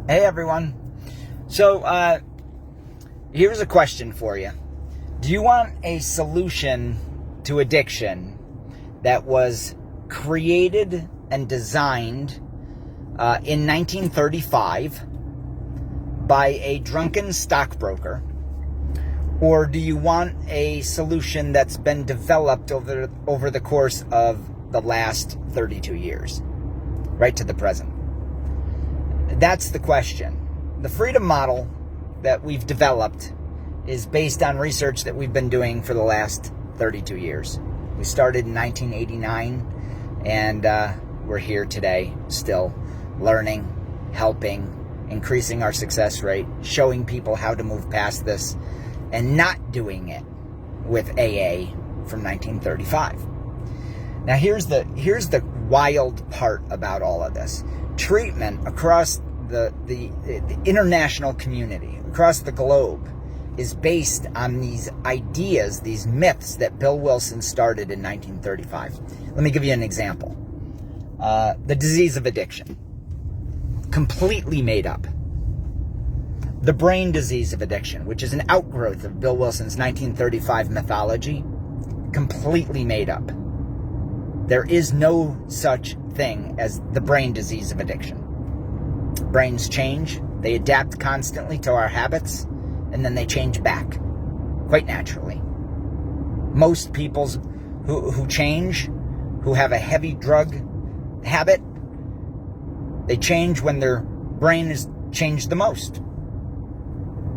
Hey everyone. So here's a question for you. Do you want a solution to addiction that was created and designed in 1935 by a drunken stockbroker? Or do you want a solution that's been developed over the course of the last 32 years, right to the present? That's the question. The freedom model that we've developed is based on research that we've been doing for the last 32 years. We started in 1989, and we're here today still learning, helping, increasing our success rate, showing people how to move past this, and not doing it with AA from 1935. Now here's the wild part about all of this. Treatment across the international community, across the globe, is based on these ideas, these myths that Bill Wilson started in 1935. Let me give you an example. The disease of addiction, completely made up. The brain disease of addiction, which is an outgrowth of Bill Wilson's 1935 mythology, completely made up. There is no such thing as the brain disease of addiction. Brains change, they adapt constantly to our habits, and then they change back, quite naturally. Most people who change, who have a heavy drug habit, they change when their brain is changed the most.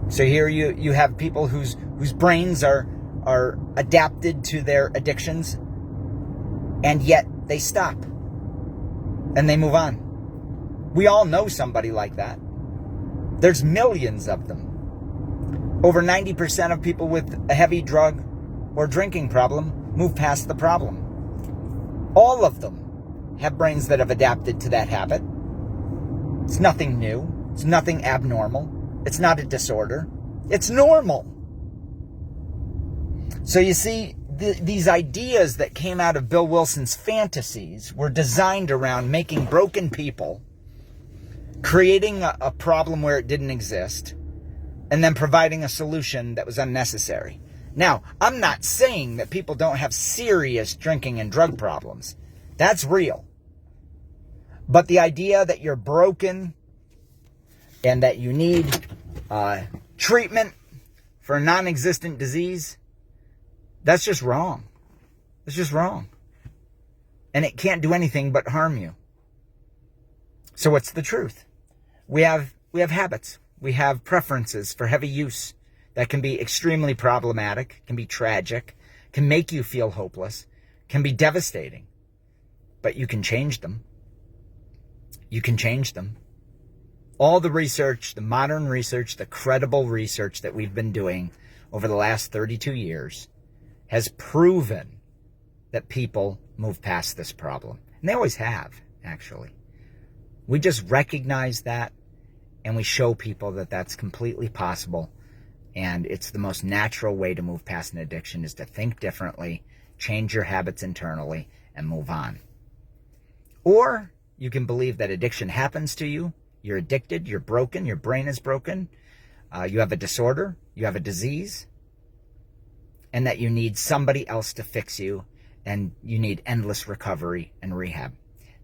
So here you have people whose brains are adapted to their addictions, and yet they stop and they move on. We all know somebody like that. There's millions of them. Over 90% of people with a heavy drug or drinking problem move past the problem. All of them have brains that have adapted to that habit. It's nothing new. It's nothing abnormal. It's not a disorder. It's normal. So you see, these ideas that came out of Bill Wilson's fantasies were designed around making broken people, creating a problem where it didn't exist, and then providing a solution that was unnecessary. Now, I'm not saying that people don't have serious drinking and drug problems. That's real. But the idea that you're broken and that you need treatment for a non-existent disease, that's just wrong. It's just wrong. And it can't do anything but harm you. So what's the truth? We have habits. We have preferences for heavy use that can be extremely problematic, can be tragic, can make you feel hopeless, can be devastating. But you can change them. You can change them. All the research, the modern research, the credible research that we've been doing over the last 32 years has proven that people move past this problem. And they always have, actually. We just recognize that, and we show people that that's completely possible. And it's the most natural way to move past an addiction, is to think differently, change your habits internally, and move on. Or you can believe that addiction happens to you. You're addicted, you're broken, your brain is broken, you have a disorder, you have a disease, and that you need somebody else to fix you, and you need endless recovery and rehab.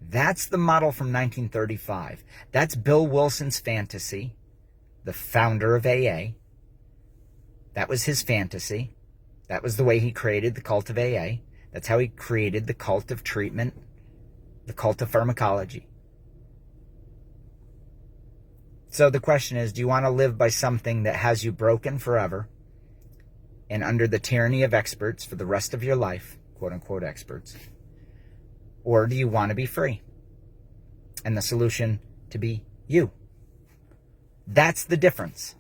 That's the model from 1935. That's Bill Wilson's fantasy, the founder of AA. That was his fantasy. That was the way he created the cult of AA. That's how he created the cult of treatment, the cult of pharmacology. So the question is, do you want to live by something that has you broken forever and under the tyranny of experts for the rest of your life, quote unquote experts? Or do you want to be free? And the solution to be you. That's the difference.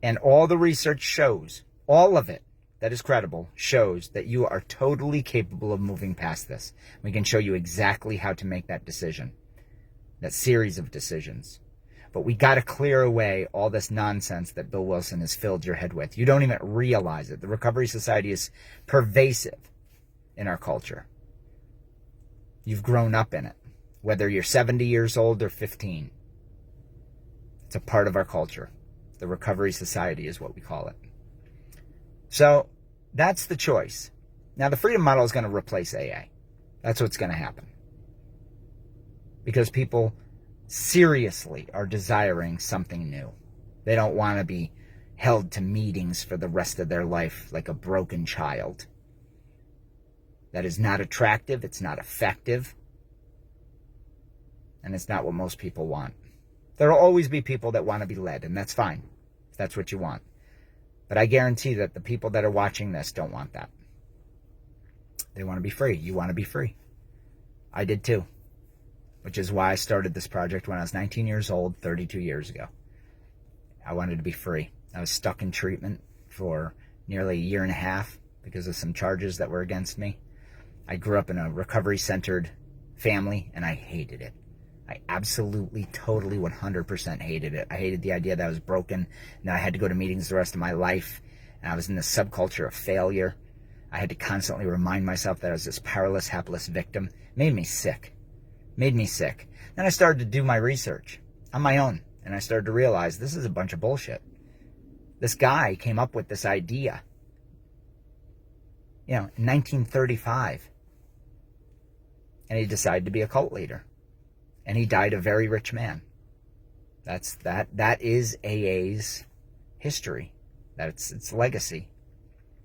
And all the research shows, all of it that is credible, shows that you are totally capable of moving past this. We can show you exactly how to make that decision, that series of decisions. But we got to clear away all this nonsense that Bill Wilson has filled your head with. You don't even realize it. The Recovery Society is pervasive in our culture. You've grown up in it. whether you're 70 years old or 15. It's a part of our culture. The recovery society is what we call it. So that's the choice. Now, the freedom model is going to replace AA. That's what's going to happen. Because people seriously are desiring something new. They don't want to be held to meetings for the rest of their life like a broken child. That is not attractive. It's not effective. And it's not what most people want. There will always be people that want to be led, and that's fine if that's what you want. But I guarantee that the people that are watching this don't want that. They want to be free. You want to be free. I did too. Which is why I started this project when I was 19 years old, 32 years ago. I wanted to be free. I was stuck in treatment for nearly a year and a half because of some charges that were against me. I grew up in a recovery-centered family, and I hated it. I absolutely, totally, 100% hated it. I hated the idea that I was broken, and that I had to go to meetings the rest of my life, and I was in the subculture of failure. I had to constantly remind myself that I was this powerless, hapless victim. It made me sick. Made me sick. Then I started to do my research on my own, and I started to realize this is a bunch of bullshit. This guy came up with this idea, in 1935, and he decided to be a cult leader, and he died a very rich man. That is AA's history. That's its legacy.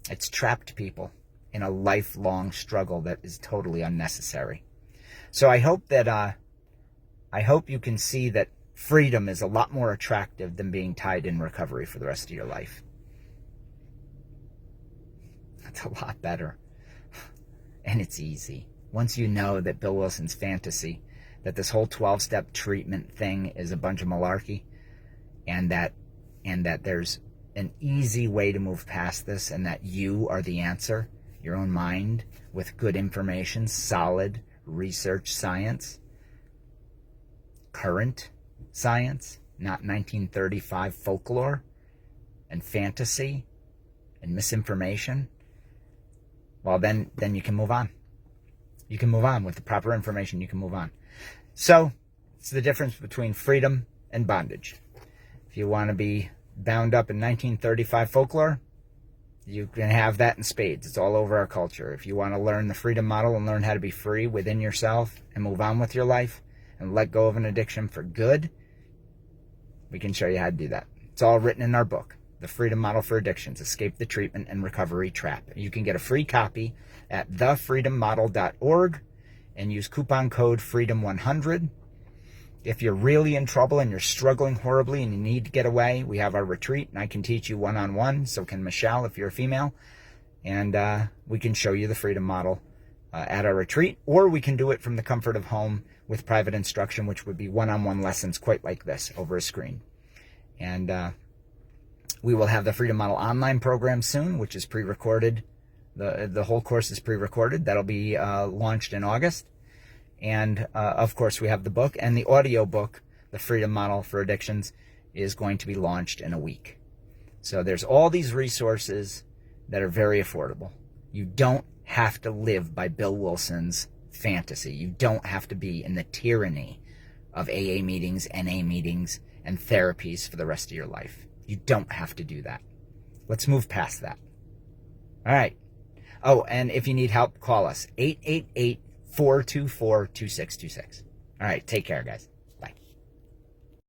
It's trapped people in a lifelong struggle that is totally unnecessary. So I hope you can see that freedom is a lot more attractive than being tied in recovery for the rest of your life. That's a lot better. And it's easy. Once you know that Bill Wilson's fantasy, that this whole 12-step treatment thing is a bunch of malarkey, and that there's an easy way to move past this, and that you are the answer, your own mind, with good information, solid research science, current science, not 1935 folklore and fantasy and misinformation, well, then you can move on. You can move on with the proper information. You can move on. So it's the difference between freedom and bondage. If you want to be bound up in 1935 folklore, you can have that in spades. It's all over our culture. If you want to learn the freedom model and learn how to be free within yourself and move on with your life and let go of an addiction for good, we can show you how to do that. It's all written in our book, The Freedom Model for Addictions, Escape the Treatment and Recovery Trap. You can get a free copy at thefreedommodel.org and use coupon code FREEDOM100. If you're really in trouble and you're struggling horribly and you need to get away, we have our retreat, and I can teach you one-on-one. So can Michelle if you're a female. And we can show you the freedom model at our retreat, or we can do it from the comfort of home with private instruction, which would be one-on-one lessons quite like this over a screen. And we will have the Freedom Model online program soon, which is pre-recorded. The whole course is pre-recorded. That'll be launched in August. And, of course, we have the book, and the audio book, The Freedom Model for Addictions, is going to be launched in a week. So there's all these resources that are very affordable. You don't have to live by Bill Wilson's fantasy. You don't have to be in the tyranny of AA meetings, NA meetings, and therapies for the rest of your life. You don't have to do that. Let's move past that. All right. Oh, and if you need help, call us. 888-424-2626. All right, take care, guys.